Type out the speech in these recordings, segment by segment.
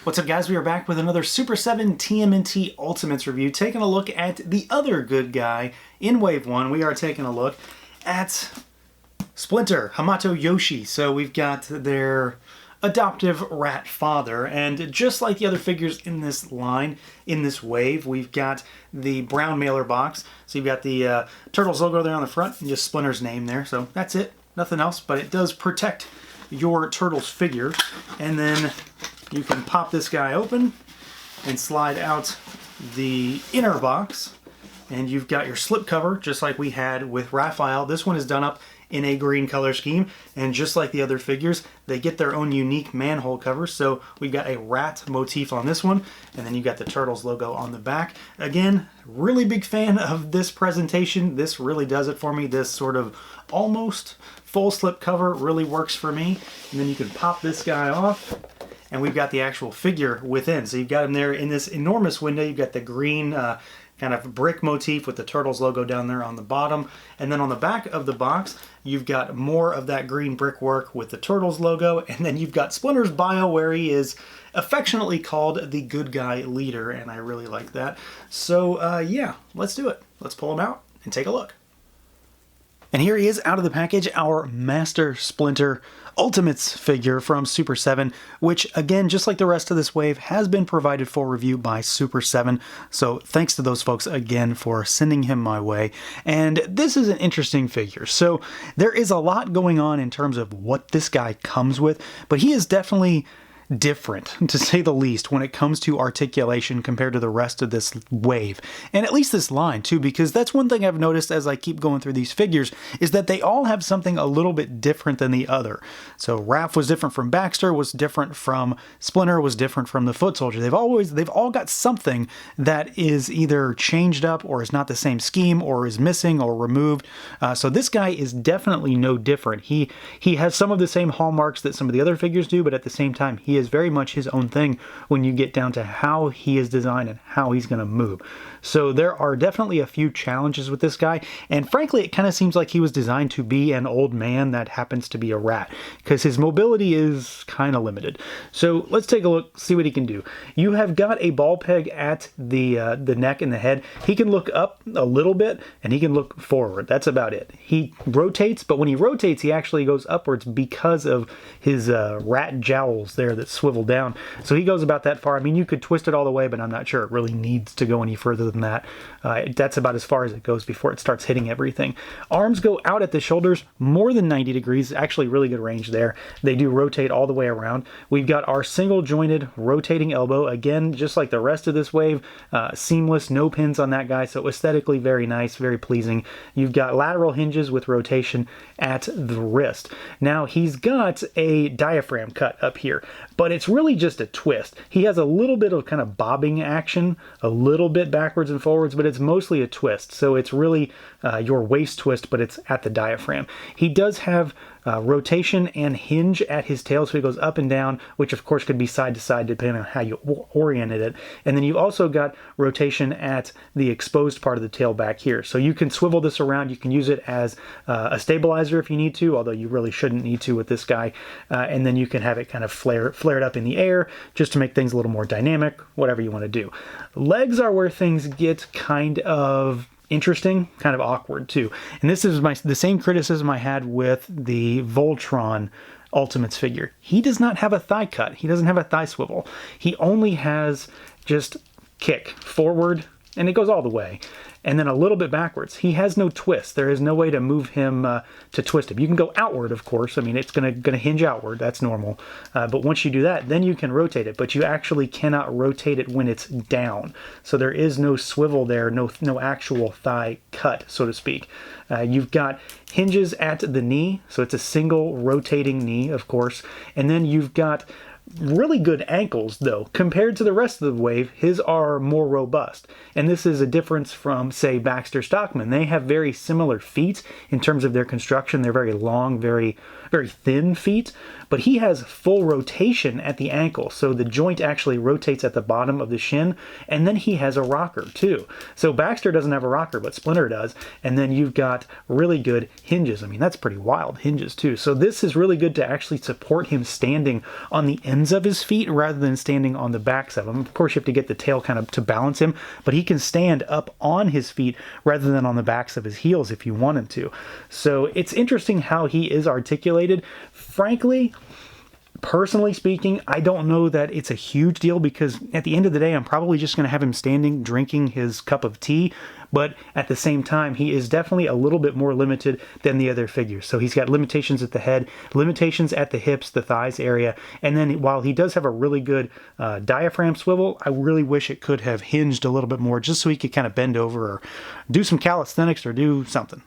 What's up, guys? We are back with another Super 7 TMNT Ultimates review, taking a look at the other good guy in Wave 1. We are taking a look at Splinter, Hamato Yoshi. So we've got their adoptive rat father, and just like the other figures in this line, in this wave, we've got the brown mailer box. So you've got the Turtles logo there on the front, and just Splinter's name there. So that's it, nothing else, but it does protect your Turtles figure. And then you can pop this guy open and slide out the inner box, and you've got your slip cover just like we had with Raphael. This one is done up in a green color scheme, and just like the other figures, they get their own unique manhole cover. So we've got a rat motif on this one, and then you've got the Turtles logo on the back. Again, really big fan of this presentation. This really does it for me. This sort of almost full slip cover really works for me. And then you can pop this guy off, and we've got the actual figure within. So you've got him there in this enormous window. You've got the green kind of brick motif with the Turtles logo down there on the bottom. And then on the back of the box, you've got more of that green brickwork with the Turtles logo. And then you've got Splinter's bio, where he is affectionately called the good guy leader. And I really like that. So yeah, let's do it. Let's pull him out and take a look. And here he is out of the package, our Master Splinter Ultimates figure from Super 7, which again, just like the rest of this wave, has been provided for review by Super 7. So thanks to those folks again for sending him my way. And this is an interesting figure. So there is a lot going on in terms of what this guy comes with, but he is definitely different, to say the least, when it comes to articulation compared to the rest of this wave, and at least this line too, because that's one thing I've noticed as I keep going through these figures, is that they all have something a little bit different than the other. So Raph was different from Baxter, was different from Splinter, was different from the Foot Soldier. They've all got something that is either changed up, or is not the same scheme, or is missing or removed. So this guy is definitely no different. He has some of the same hallmarks that some of the other figures do, but at the same time, he is very much his own thing when you get down to how he is designed and how he's going to move. So there are definitely a few challenges with this guy, and frankly it kind of seems like he was designed to be an old man that happens to be a rat, because his mobility is kind of limited. So let's take a look, see what he can do. You have got a ball peg at the neck and the head. He can look up a little bit, and he can look forward. That's about it. He rotates, but when he rotates, he actually goes upwards because of his rat jowls there that swivel down. So he goes about that far. I mean, you could twist it all the way, but I'm not sure it really needs to go any further than that. That's about as far as it goes before it starts hitting everything. Arms go out at the shoulders more than 90 degrees. Actually really good range there. They do rotate all the way around. We've got our single jointed rotating elbow. Again, just like the rest of this wave, seamless, no pins on that guy. So aesthetically very nice, very pleasing. You've got lateral hinges with rotation at the wrist. Now he's got a diaphragm cut up here, but it's really just a twist. He has a little bit of kind of bobbing action, a little bit backwards and forwards, but it's mostly a twist. So it's really your waist twist, but it's at the diaphragm. He does have rotation and hinge at his tail, so he goes up and down, which of course could be side to side depending on how you oriented it. And then you've also got rotation at the exposed part of the tail back here. So you can swivel this around. You can use it as a stabilizer if you need to, although you really shouldn't need to with this guy. And then you can have it kind of flared up in the air just to make things a little more dynamic, whatever you want to do. Legs are where things get kind of interesting, kind of awkward too. And this is the same criticism I had with the Voltron Ultimates figure. He does not have a thigh cut. He doesn't have a thigh swivel. He only has just kick forward, and it goes all the way, and then a little bit backwards. He has no twist. There is no way to move him to twist him. You can go outward, of course. I mean, it's gonna hinge outward. That's normal. But once you do that, then you can rotate it. But you actually cannot rotate it when it's down. So there is no swivel there, no actual thigh cut, so to speak. You've got hinges at the knee, so it's a single rotating knee, of course. And then you've got really good ankles, though. Compared to the rest of the wave, his are more robust. And this is a difference from, say, Baxter Stockman. They have very similar feet in terms of their construction. They're very long, very thin feet, but he has full rotation at the ankle. So the joint actually rotates at the bottom of the shin, and then he has a rocker too. So Baxter doesn't have a rocker, but Splinter does. And then you've got really good hinges. I mean, that's pretty wild hinges too. So this is really good to actually support him standing on the end ends of his feet rather than standing on the backs of them. Of course, you have to get the tail kind of to balance him, but he can stand up on his feet rather than on the backs of his heels if you want him to. So it's interesting how he is articulated. Frankly, personally speaking, I don't know that it's a huge deal, because at the end of the day, I'm probably just going to have him standing drinking his cup of tea. But at the same time, he is definitely a little bit more limited than the other figures. So he's got limitations at the head, limitations at the hips, the thighs area. And then while he does have a really good diaphragm swivel, I really wish it could have hinged a little bit more, just so he could kind of bend over or do some calisthenics or do something.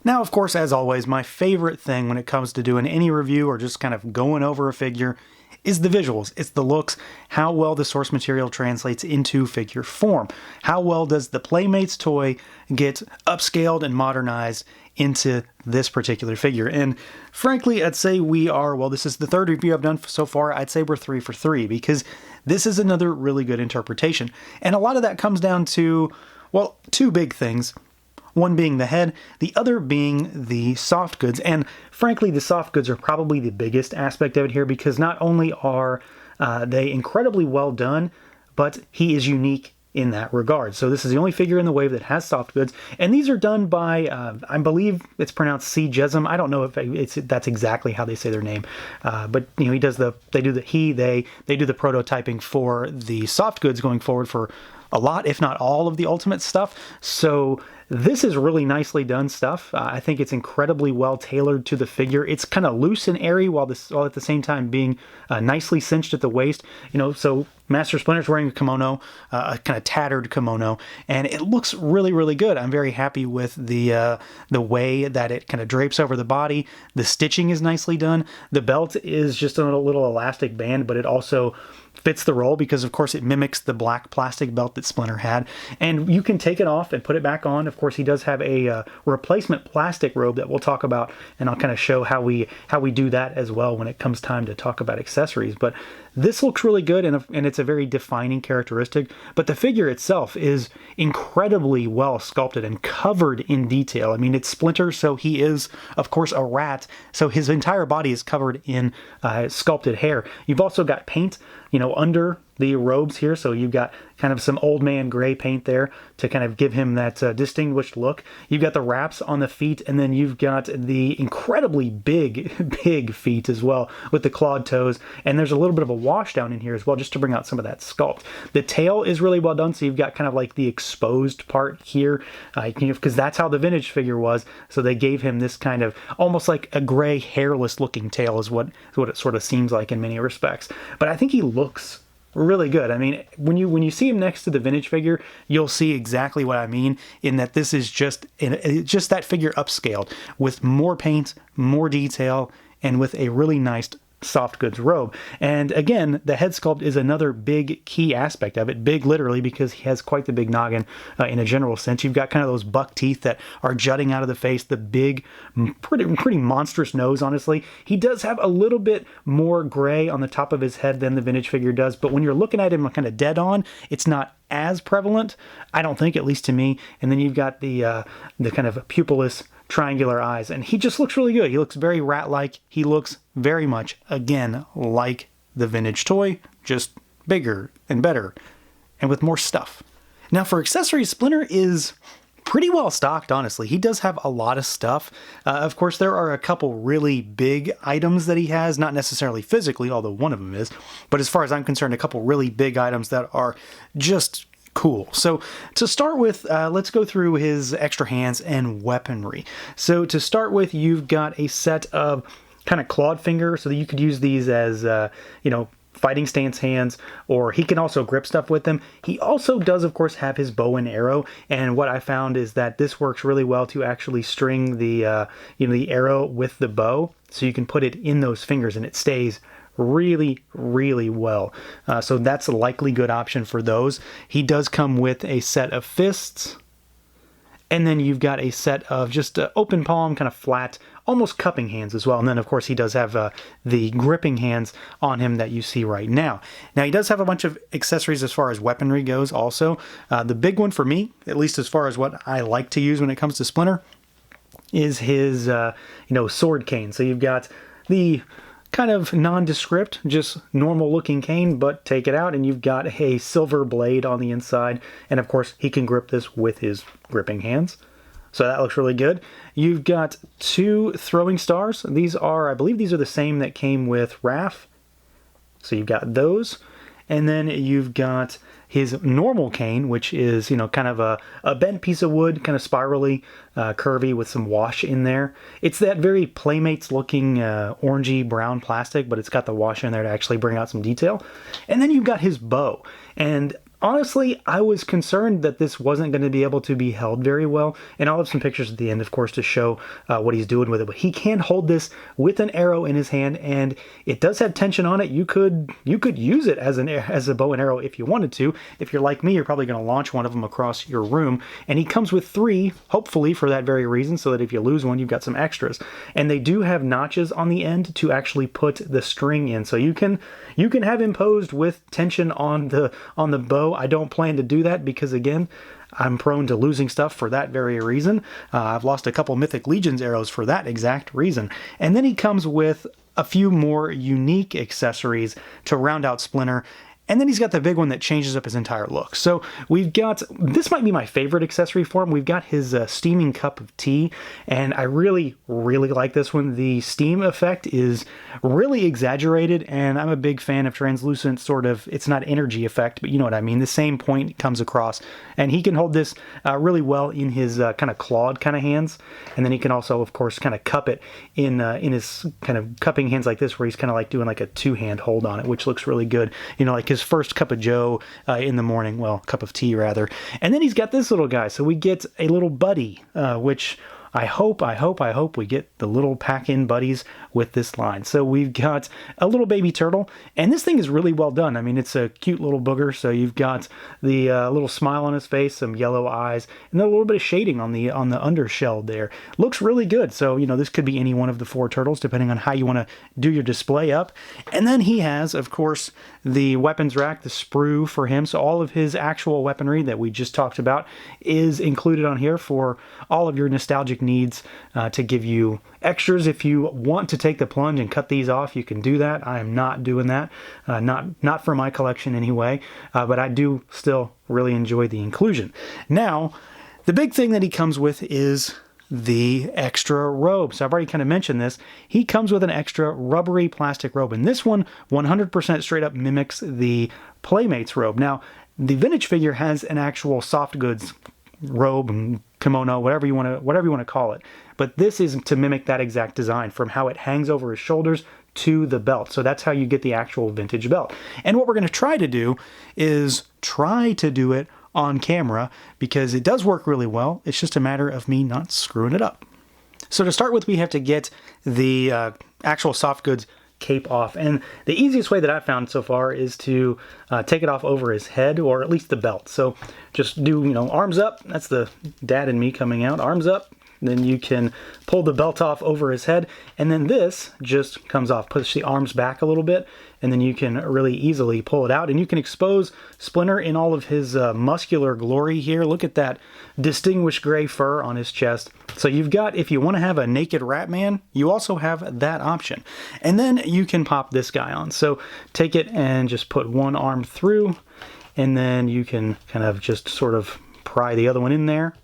Now, of course, as always, my favorite thing when it comes to doing any review or just kind of going over a figure is the visuals. It's the looks, how well the source material translates into figure form. How well does the Playmates toy get upscaled and modernized into this particular figure? And frankly, I'd say we are, well, this is the third review I've done so far, I'd say we're 3 for 3, because this is another really good interpretation. And a lot of that comes down to, well, two big things. One being the head, the other being the soft goods. And frankly, the soft goods are probably the biggest aspect of it here, because not only are they incredibly well done, but he is unique in that regard. So this is the only figure in the wave that has soft goods, and these are done by, I believe it's pronounced C. Jesum. I don't know if that's exactly how they say their name, but you know, they do the prototyping for the soft goods going forward for a lot, if not all, of the Ultimate stuff. So this is really nicely done stuff. I think it's incredibly well tailored to the figure. It's kind of loose and airy while at the same time being nicely cinched at the waist. You know, so Master Splinter's wearing a kimono, a kind of tattered kimono, and it looks really, really good. I'm very happy with the way that it kind of drapes over the body. The stitching is nicely done. The belt is just a little elastic band, but it also fits the role because, of course, it mimics the black plastic belt that Splinter had. And you can take it off and put it back on. Of course, he does have a replacement plastic robe that we'll talk about, and I'll kind of show how we do that as well when it comes time to talk about accessories. But this looks really good, and it's a very defining characteristic. But the figure itself is incredibly well sculpted and covered in detail. I mean, it's Splinter, so he is, of course, a rat. So his entire body is covered in sculpted hair. You've also got paint, you know, under the robes here, so you've got kind of some old man gray paint there to kind of give him that distinguished look. You've got the wraps on the feet, and then you've got the incredibly big feet as well with the clawed toes, and there's a little bit of a wash down in here as well just to bring out some of that sculpt. The tail is really well done, so you've got kind of like the exposed part here, because that's how the vintage figure was, so they gave him this kind of almost like a gray hairless looking tail is what it sort of seems like in many respects. But I think he looks really good. I mean, when you see him next to the vintage figure, you'll see exactly what I mean, in that this is just that figure upscaled with more paint, more detail, and with a really nice soft goods robe. And again, the head sculpt is another big key aspect of it. Big literally, because he has quite the big noggin in a general sense. You've got kind of those buck teeth that are jutting out of the face, the big, pretty monstrous nose, honestly. He does have a little bit more gray on the top of his head than the vintage figure does, but when you're looking at him kind of dead on, it's not as prevalent, I don't think, at least to me. And then you've got the kind of pupilless triangular eyes, and he just looks really good. He looks very rat-like. He looks very much, again, like the vintage toy, just bigger and better and with more stuff. Now, for accessories, Splinter is pretty well stocked, honestly. He does have a lot of stuff. Of course, there are a couple really big items that he has, not necessarily physically, although one of them is, but as far as I'm concerned, a couple really big items that are just cool. So to start with, let's go through his extra hands and weaponry. So to start with, you've got a set of kind of clawed finger, so that you could use these as, fighting stance hands, or he can also grip stuff with them. He also does, of course, have his bow and arrow, and what I found is that this works really well to actually string the arrow with the bow, so you can put it in those fingers and it stays really, really well. So that's a likely good option for those. He does come with a set of fists, and then you've got a set of just open palm, kind of flat, almost cupping hands as well. And then, of course, he does have the gripping hands on him that you see right now. Now, he does have a bunch of accessories as far as weaponry goes also. The big one for me, at least as far as what I like to use when it comes to Splinter, is his, sword cane. So you've got the kind of nondescript, just normal looking cane, but take it out and you've got a silver blade on the inside. And of course, he can grip this with his gripping hands. So that looks really good. You've got 2 throwing stars. These are, I believe these are the same that came with Raph. So you've got those. And then you've got his normal cane, which is, you know, kind of a bent piece of wood, kind of spirally, curvy with some wash in there. It's that very Playmates looking orangey brown plastic, but it's got the wash in there to actually bring out some detail. And then you've got his bow. And honestly, I was concerned that this wasn't going to be able to be held very well, and I'll have some pictures at the end, of course, to show what he's doing with it. But he can hold this with an arrow in his hand, and it does have tension on it. You could use it as a bow and arrow if you wanted to. If you're like me, you're probably going to launch one of them across your room, and he comes with 3, hopefully for that very reason, so that if you lose one, you've got some extras. And they do have notches on the end to actually put the string in, so you can have him posed with tension on the bow. I don't plan to do that because, again, I'm prone to losing stuff for that very reason. I've lost a couple Mythic Legions arrows for that exact reason. And then he comes with a few more unique accessories to round out Splinter. And then he's got the big one that changes up his entire look. So we've got, this might be my favorite accessory for him. We've got his steaming cup of tea, and I really, really like this one. The steam effect is really exaggerated, and I'm a big fan of translucent sort of, it's not energy effect, but you know what I mean. The same point comes across, and he can hold this really well in his kind of clawed kind of hands, and then he can also, of course, kind of cup it in his kind of cupping hands like this, where he's kind of like doing like a 2-hand hold on it, which looks really good. You know, like his first cup of joe in the morning, well, cup of tea rather. And then he's got this little guy, so we get a little buddy, which I hope we get the little pack-in buddies with this line. So we've got a little baby turtle, and this thing is really well done. I mean, it's a cute little booger, so you've got the little smile on his face, some yellow eyes, and then a little bit of shading on the undershell there. Looks really good. So, you know, this could be any one of the 4 turtles, depending on how you want to do your display up. And then he has, of course, the weapons rack, the sprue for him. So all of his actual weaponry that we just talked about is included on here for all of your nostalgic needs, to give you extras. If you want to take the plunge and cut these off, you can do that. I am not doing that, not for my collection anyway, but I do still really enjoy the inclusion. Now, the big thing that he comes with is the extra robe. So I've already kind of mentioned this. He comes with an extra rubbery plastic robe, and this one 100% straight up mimics the Playmates robe. Now, the vintage figure has an actual soft goods robe and kimono, whatever you want to call it. But this is to mimic that exact design, from how it hangs over his shoulders to the belt. So that's how you get the actual vintage belt. And what we're going to try to do is try to do it on camera, because it does work really well. It's just a matter of me not screwing it up. So to start with, we have to get the actual soft goods cape off, and the easiest way that I've found so far is to take it off over his head, or at least the belt. So just do, you know, arms up. That's the dad in me coming out. Arms up. Then you can pull the belt off over his head, and then this just comes off. Push the arms back a little bit, and then you can really easily pull it out, and you can expose Splinter in all of his muscular glory here. Look at that distinguished gray fur on his chest. So you've got, if you want to have a naked Ratman, you also have that option. And then you can pop this guy on. So take it and just put one arm through, and then you can kind of just sort of pry the other one in there.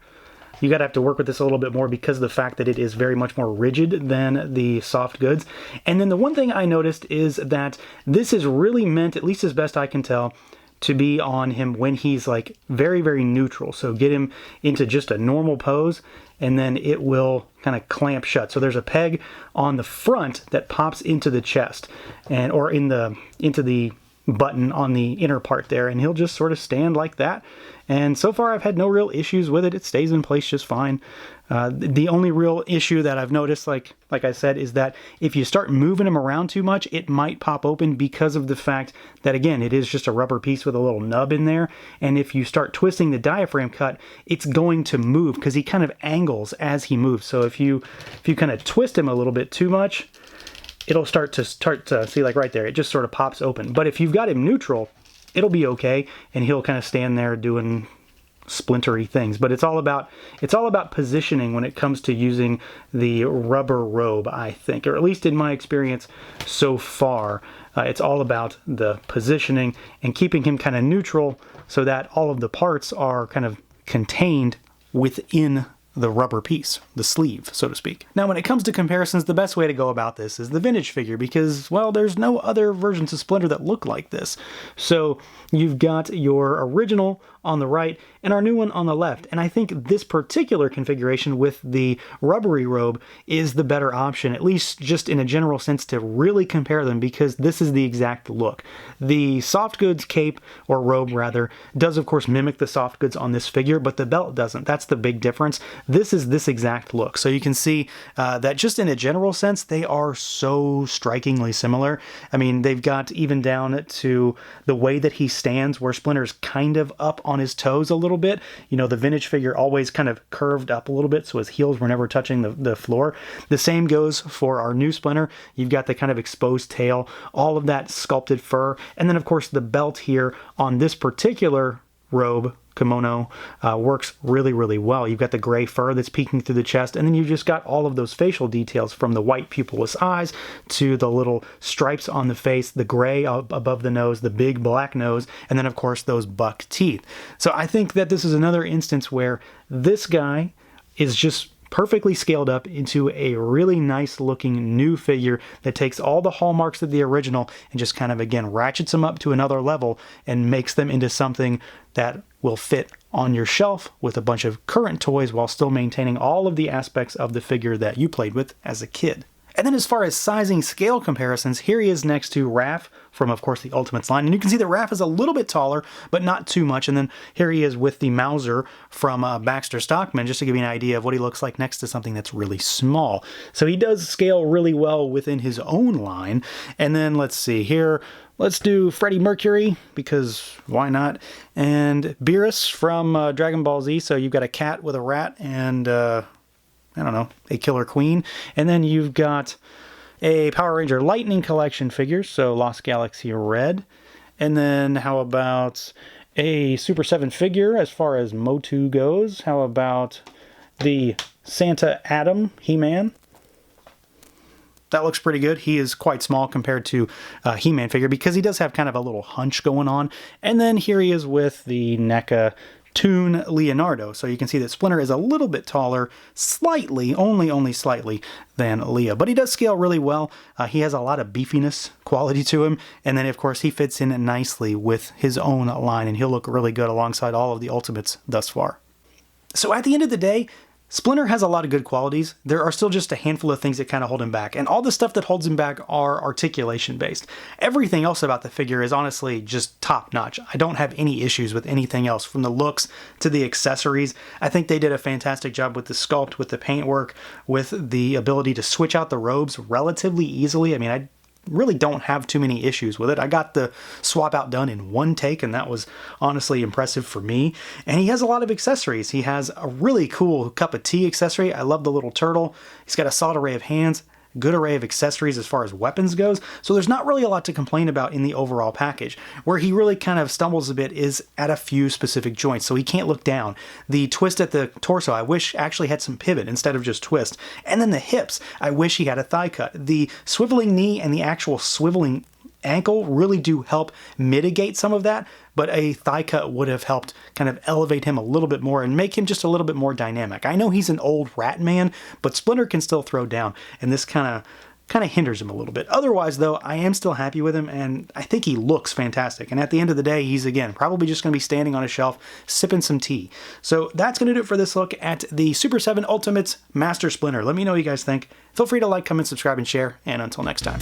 You gotta have to work with this a little bit more because of the fact that it is very much more rigid than the soft goods. And then the one thing I noticed is that this is really meant, at least as best I can tell, to be on him when he's like very, very neutral. So get him into just a normal pose, and then it will kind of clamp shut. So there's a peg on the front that pops into the chest, and or into the button on the inner part there, and he'll just sort of stand like that. And so far I've had no real issues with it. It stays in place just fine. The only real issue that I've noticed, like I said, is that if you start moving him around too much, it might pop open because of the fact that, again, it is just a rubber piece with a little nub in there. And if you start twisting the diaphragm cut, it's going to move because he kind of angles as he moves. So if you kind of twist him a little bit too much, it'll start to see, like right there, it just sort of pops open. But if you've got him neutral, it'll be okay, and he'll kind of stand there doing splintery things, but it's all about positioning when it comes to using the rubber robe, I think, or at least in my experience so far. It's all about the positioning and keeping him kind of neutral so that all of the parts are kind of contained within the rubber piece, the sleeve, so to speak. Now, when it comes to comparisons, the best way to go about this is the vintage figure because, well, there's no other versions of Splinter that look like this. So you've got your original on the right and our new one on the left. And I think this particular configuration with the rubbery robe is the better option, at least just in a general sense, to really compare them because this is the exact look. The soft goods cape, or robe rather, does of course mimic the soft goods on this figure, but the belt doesn't. That's the big difference. This is this exact look. So you can see that just in a general sense, they are so strikingly similar. I mean, they've got even down to the way that he stands, where Splinter's kind of up on his toes a little bit. You know, the vintage figure always kind of curved up a little bit, so his heels were never touching the floor. The same goes for our new Splinter. You've got the kind of exposed tail, all of that sculpted fur, and then of course the belt here on this particular robe kimono works really, really well. You've got the gray fur that's peeking through the chest, and then you've just got all of those facial details from the white pupilless eyes to the little stripes on the face, the gray above the nose, the big black nose, and then of course those buck teeth. So I think that this is another instance where this guy is just perfectly scaled up into a really nice looking new figure that takes all the hallmarks of the original and just kind of, again, ratchets them up to another level and makes them into something that will fit on your shelf with a bunch of current toys while still maintaining all of the aspects of the figure that you played with as a kid. And then as far as sizing scale comparisons, here he is next to Raph from, of course, the Ultimates line. And you can see that Raph is a little bit taller, but not too much. And then here he is with the Mauser from Baxter Stockman, just to give you an idea of what he looks like next to something that's really small. So he does scale really well within his own line. And then let's see here. Let's do Freddie Mercury, because why not? And Beerus from Dragon Ball Z. So you've got a cat with a rat and I don't know, a Killer Queen. And then you've got a Power Ranger Lightning Collection figure, so Lost Galaxy Red. And then how about a Super 7 figure as far as Motu goes? How about the Santa Adam He-Man? That looks pretty good. He is quite small compared to He-Man figure because he does have kind of a little hunch going on. And then here he is with the NECA Toon Leonardo. So you can see that Splinter is a little bit taller, slightly, only slightly, than Leo. But he does scale really well. He has a lot of beefiness quality to him. And then, of course, he fits in nicely with his own line, and he'll look really good alongside all of the Ultimates thus far. So at the end of the day, Splinter has a lot of good qualities. There are still just a handful of things that kind of hold him back, and all the stuff that holds him back are articulation based. Everything else about the figure is honestly just top notch. I don't have any issues with anything else, from the looks to the accessories. I think they did a fantastic job with the sculpt, with the paintwork, with the ability to switch out the robes relatively easily. I mean, I really don't have too many issues with it. I got the swap out done in one take, and that was honestly impressive for me. And he has a lot of accessories. He has a really cool cup of tea accessory. I love the little turtle. He's got a solid array of hands, good array of accessories as far as weapons goes. So there's not really a lot to complain about in the overall package. Where he really kind of stumbles a bit is at a few specific joints, so he can't look down. The twist at the torso, I wish actually had some pivot instead of just twist. And then the hips, I wish he had a thigh cut. The swiveling knee and the actual swiveling ankle really do help mitigate some of that, but a thigh cut would have helped kind of elevate him a little bit more and make him just a little bit more dynamic. I know he's an old rat man, but Splinter can still throw down, and this kind of hinders him a little bit. Otherwise, though, I am still happy with him, and I think he looks fantastic. And at the end of the day, he's, again, probably just going to be standing on a shelf sipping some tea. So that's going to do it for this look at the Super 7 Ultimates Master Splinter. Let me know what you guys think. Feel free to like, comment, subscribe, and share, and until next time.